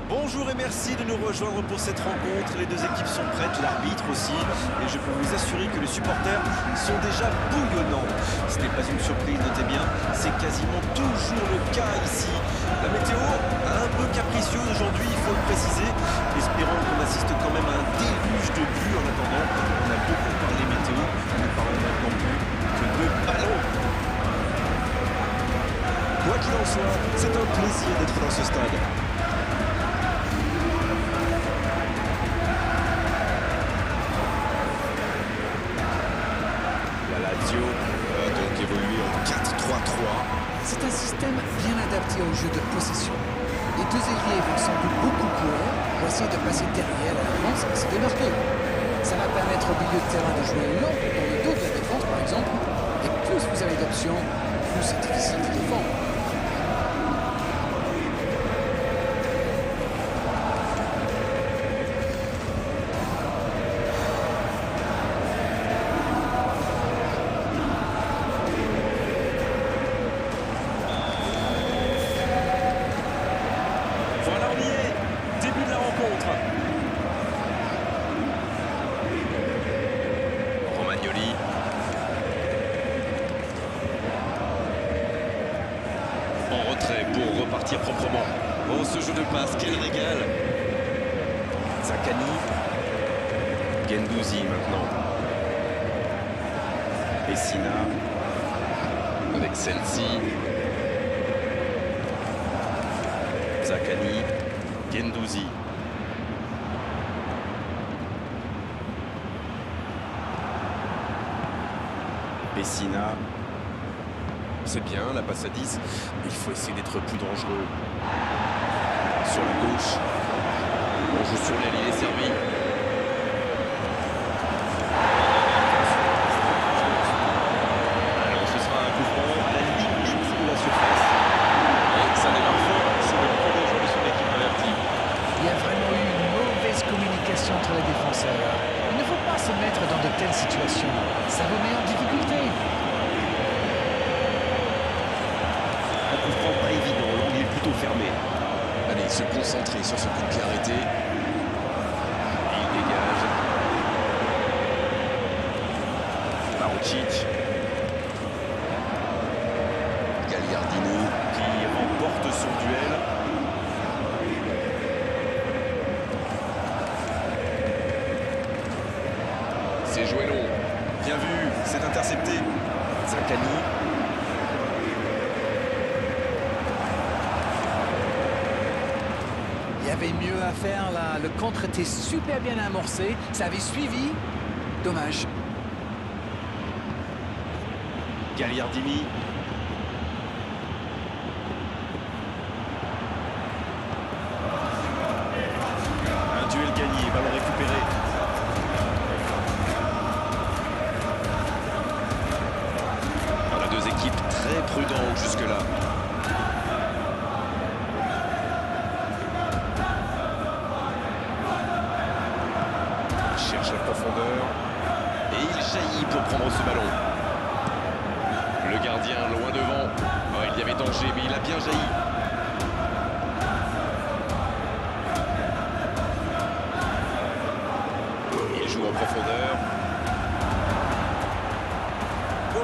Bonjour et merci de nous rejoindre pour cette rencontre. Les deux équipes sont prêtes, l'arbitre aussi. Et je peux vous assurer que les supporters sont déjà bouillonnants. Ce n'est pas une surprise, notez bien, c'est quasiment toujours le cas ici. La météo, un peu capricieuse aujourd'hui, il faut le préciser. Espérons qu'on assiste quand même à un déluge de pluie. En attendant, on a beaucoup parlé météo. Nous parlons maintenant plus que de ballon. Quoi qu'il en soit, c'est un plaisir d'être dans ce stade. Va donc évoluer en 4-3-3. C'est un système bien adapté au jeu de possession. Les deux ailiers vont sans doute beaucoup courir pour essayer de passer derrière à l'avance et se démarquer. Ça va permettre au milieu de terrain de jouer long dans le dos de la défense par exemple. Et plus vous avez d'options, plus c'est difficile de défendre. Romagnoli. En retrait pour repartir proprement. Oh, ce jeu de passe, quel régal. Zakani. Gendouzi maintenant. Pessina. Avec celle-ci. Zakani. Gendouzi. Pessina. C'est bien la passe à 10, mais il faut essayer d'être plus dangereux. Sur la gauche. On joue sur l'aile, il est servi. Alors ce sera un coup franc à la limite de la surface. Et ça démarre fort, c'est le premier joueur de son équipe averti. Il y a vraiment eu une mauvaise communication entre les défenseurs. Il ne faut pas se mettre dans de telles situations. Ça vous met en difficulté. Un coup franc pas évident, l'angle est plutôt fermé. Allez, se concentrer sur ce coup de pied arrêté. Et il dégage. Maroucic Gagliardini. qui remporte son duel. C'est joué long. Bien vu, c'est intercepté. Zakani. Il y avait mieux à faire là. Le contre était super bien amorcé. Ça avait suivi. Dommage. Gagliardini. Un duel gagné, ballon récupéré. Voilà, deux équipes très prudentes jusque-là. Il cherche la profondeur. Et il jaillit pour prendre ce ballon. Le gardien loin devant. Oh, il y avait danger, mais il a bien jailli. Il joue en profondeur. Oh,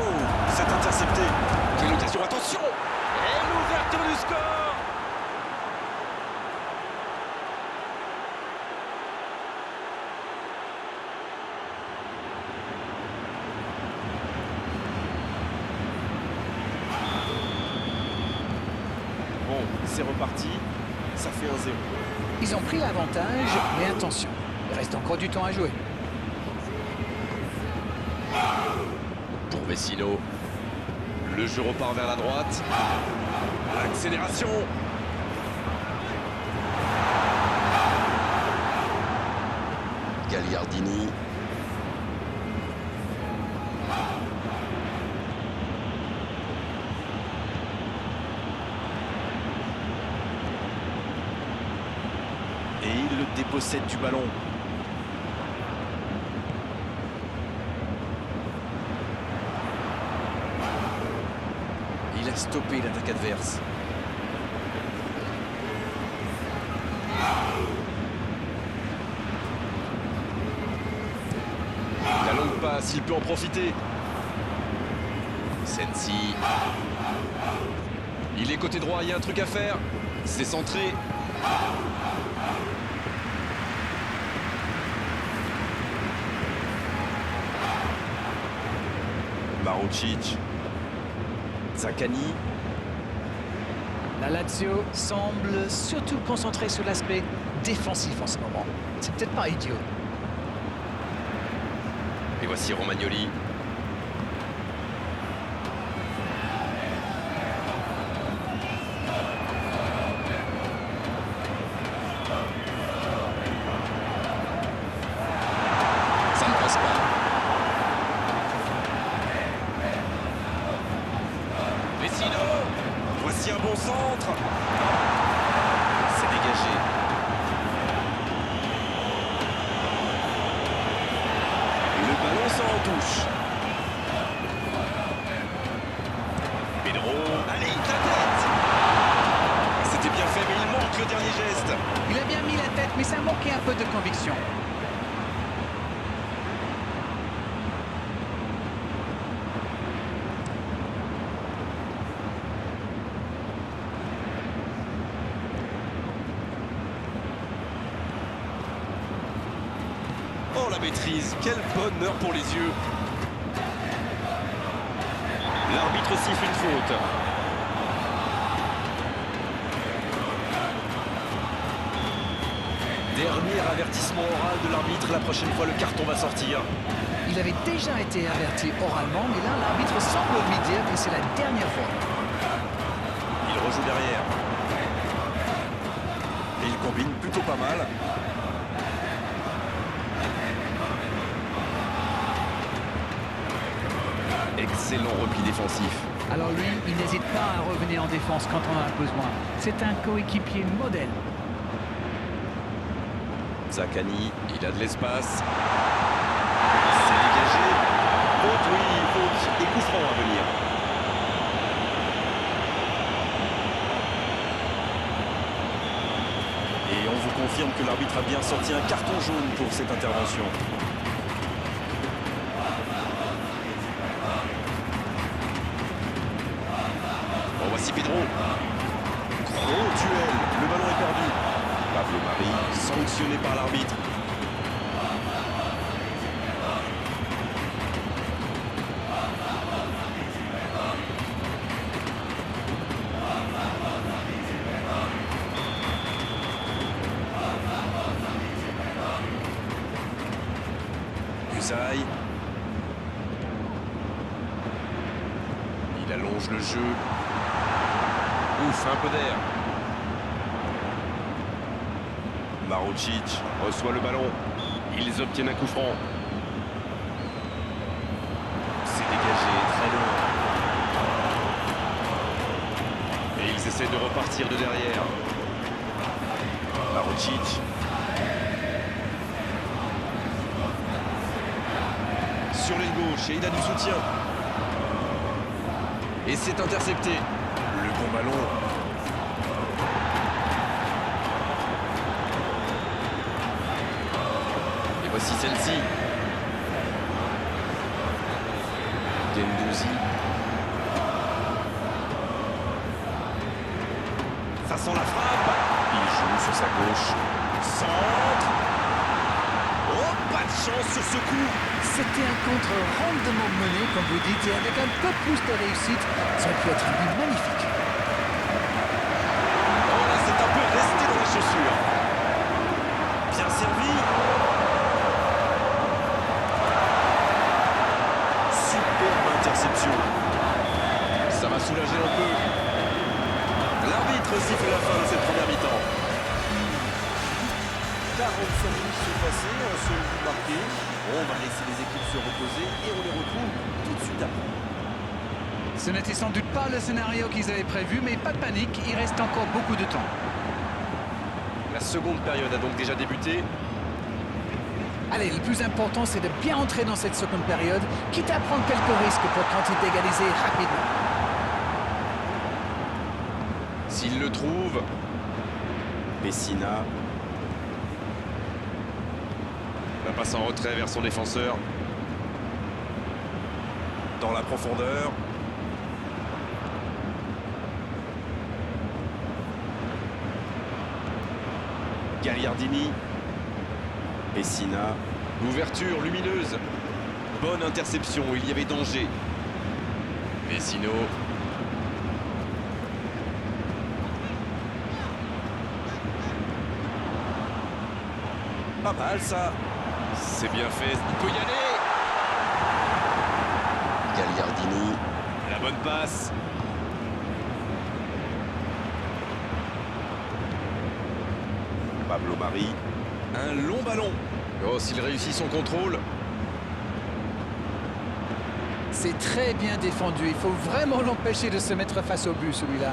c'est intercepté. Quelle occasion, attention! Et l'ouverture du score! Bon, c'est reparti. Ça fait 1-0. Ils ont pris l'avantage, mais attention, il reste encore du temps à jouer. Pour Vecino. Le jeu repart vers la droite. L'accélération. Gagliardini. Et il le dépossède du ballon. Il a stoppé l'attaque adverse. passe, il peut en profiter. Sensi. Il est côté droit, il y a un truc à faire. C'est centré. Marucic. Zaccagni. La Lazio semble surtout concentrée sur l'aspect défensif en ce moment. C'est peut-être pas idiot. Et voici Romagnoli. Ça ne passe pas. Vecino. Voici un bon centre. C'est dégagé. Le ballon sort en touche. Pedro. Allez, la tête. C'était bien fait, mais il manque le dernier geste. Il a bien mis la tête, mais ça manquait un peu de conviction. Oh, la maîtrise. Quel bonheur pour les yeux. L'arbitre siffle une faute. Dernier avertissement oral de l'arbitre. La prochaine fois, le carton va sortir. Il avait déjà été averti oralement, mais là, l'arbitre semble lui dire que c'est la dernière fois. Il rejoue derrière. Et il combine plutôt pas mal. Excellent repli défensif. Alors lui, il n'hésite pas à revenir en défense quand on en a besoin. C'est un coéquipier modèle. Zaccagni. Il a de l'espace. C'est dégagé. Faute, oui, faute. Et coup franc à venir. Et on vous confirme que l'arbitre a bien sorti un carton jaune pour cette intervention. Bon, voici Pedro. Gros duel. Le ballon est perdu. Pablo Mari, sanctionné par l'arbitre. Usaï. Il allonge le jeu. Ouf, un peu d'air. Marucic. Reçoit le ballon. Ils obtiennent un coup franc. C'est dégagé, très loin. Et ils essaient de repartir de derrière. Marucic. Sur l'aile gauche et il a du soutien. Et c'est intercepté. Le bon ballon. Et voici celle-ci. Gendouzi. Ça sent la frappe. Il joue sur sa gauche. Centre. Oh, pas de chance sur ce coup. C'était un contre rondement mené, comme vous dites, et avec un peu plus de réussite, ça aurait pu être un but magnifique. Oh là, c'est un peu resté dans les chaussures. Bien servi. Superbe interception. Ça va soulager un peu. L'arbitre siffle la fin de cette première mi-temps. 45 minutes sont passées, un seul but marqué. On va laisser les équipes se reposer et on les retrouve tout de suite après. Ce n'était sans doute pas le scénario qu'ils avaient prévu, mais pas de panique, il reste encore beaucoup de temps. La seconde période a donc déjà débuté. Allez, le plus important, c'est de bien entrer dans cette seconde période, quitte à prendre quelques risques pour tenter d'égaliser rapidement. S'il le trouve, Messina. la passe en retrait vers son défenseur. Dans la profondeur. Gagliardini. Pessina. Ouverture lumineuse. Bonne interception, il y avait danger. Vecino. Pas mal ça. C'est bien fait, il peut y aller. Gagliardini. La bonne passe. Pablo Mari. Un long ballon. Oh, s'il réussit son contrôle. C'est très bien défendu. Il faut vraiment l'empêcher de se mettre face au but, celui-là.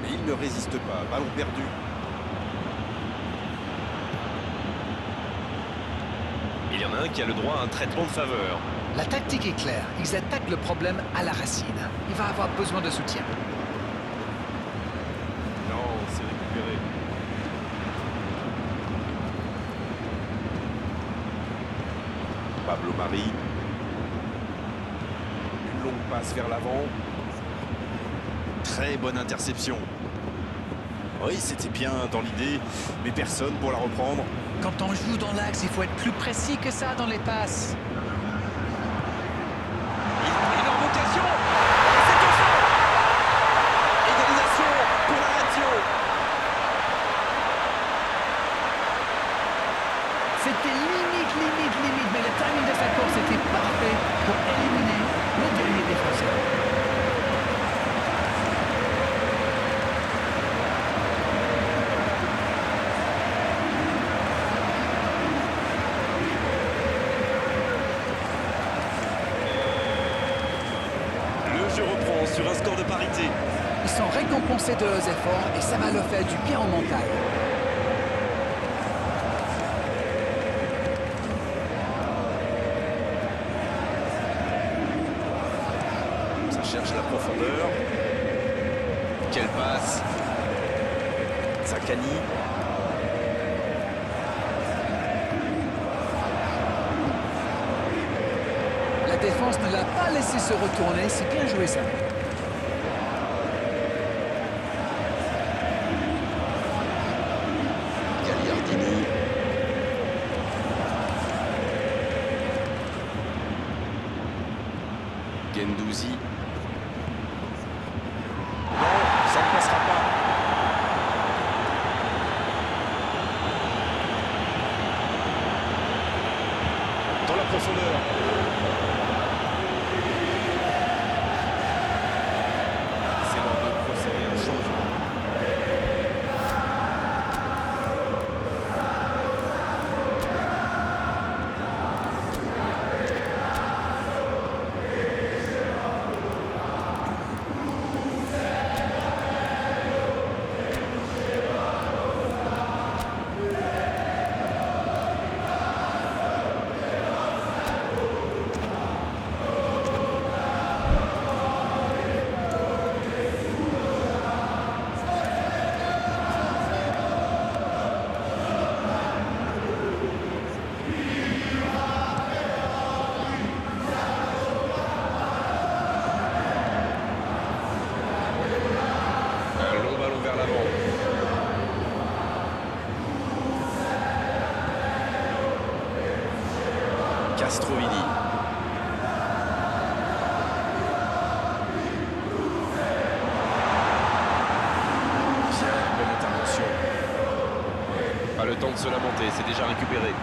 Mais il ne résiste pas. Ballon perdu. Il y en a un qui a le droit à un traitement de faveur. La tactique est claire. Ils attaquent le problème à la racine. Il va avoir besoin de soutien. Non, c'est récupéré. Pablo Mari. Une longue passe vers l'avant. Très bonne interception. Oui, c'était bien dans l'idée, mais personne pour la reprendre. Quand on joue dans l'axe, il faut être plus précis que ça dans les passes. Énorme occasion. C'est au fond. Égalisation pour la Lazio. C'était limite, mais le timing de sa course était parfait pour éliminer le dernier défenseur. Le jeu reprend sur un score de parité. Ils sont récompensés de leurs efforts et ça va leur faire du bien au mental. Ça cherche la profondeur. Quelle passe. Zaccani. La défense ne l'a pas laissé se retourner. C'est bien joué ça. Gagliardini. Guendouzi. Non, ça ne passera pas. Dans la profondeur. C'est l'heure de procéder à un changement. Un long ballon vers l'avant. Castrovini. Bien, bonne intervention. Pas le temps de se lamenter, c'est déjà récupéré.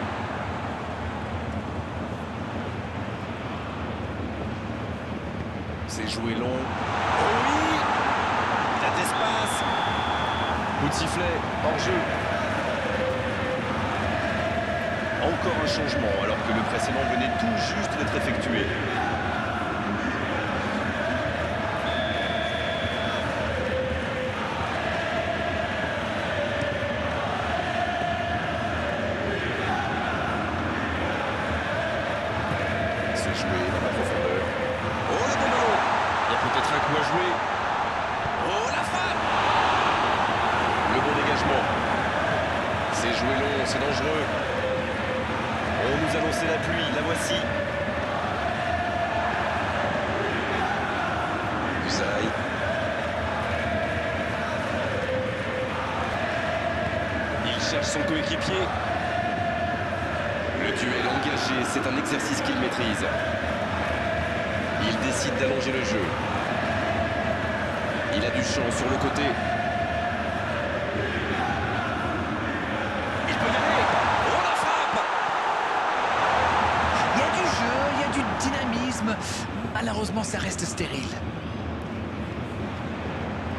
C'est joué long. Oh oui. Il a d'espace. Coup de sifflet, hors-jeu. Encore un changement alors que le précédent venait tout juste d'être effectué. C'est joué dans la profondeur. Oh le bon ballon. Il y a peut-être un coup à jouer. Oh la frappe. Le bon dégagement. C'est joué long, c'est dangereux. On nous annonçait la pluie, la voici. cherche son coéquipier. Le duel engagé, c'est un exercice qu'il maîtrise. Il décide d'allonger le jeu. Il a du champ sur le côté. Il peut y aller. Oh, la frappe! Il y a du jeu, il y a du dynamisme. Malheureusement, ça reste stérile.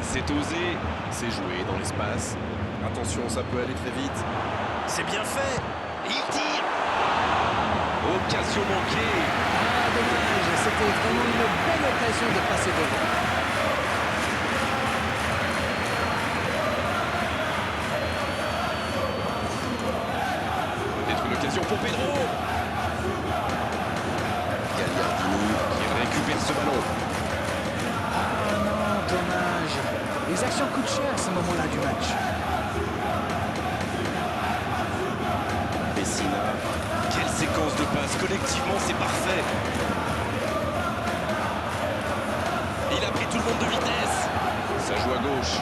C'est osé, c'est joué dans l'espace. Attention, ça peut aller très vite. C'est bien fait. Il tire. Occasion manquée. Ah, dommage, c'était vraiment une belle occasion de passer devant. Peut-être une occasion pour Pedro. Gagliardini qui récupère ce ballon. Ah non, dommage. Les actions coûtent cher à ce moment-là du match. Messina. Quelle séquence de passes. Collectivement, c'est parfait. Il a pris tout le monde de vitesse. Ça joue à gauche.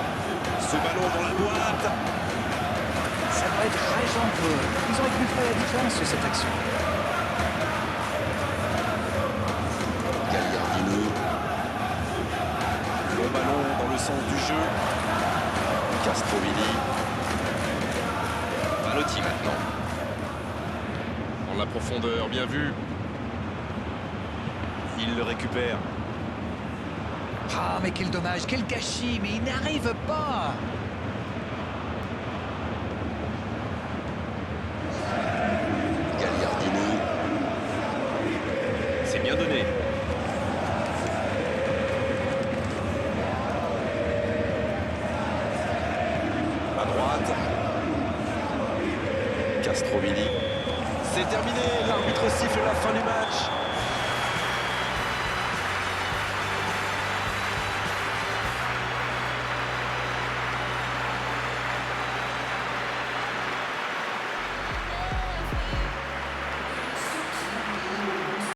Ce ballon dans la boîte. Ça doit être rageant pour eux. Ils auraient pu faire la différence sur cette action. Gagliardini. Long ballon dans le sens du jeu. Castrovilli. Balotti maintenant. Dans la profondeur, bien vu. Il le récupère. Ah, mais quel dommage, quel gâchis, mais il n'arrive pas. Gagliardini. C'est bien donné. À droite. Castrovilli. C'est terminé. L'arbitre siffle la fin du match.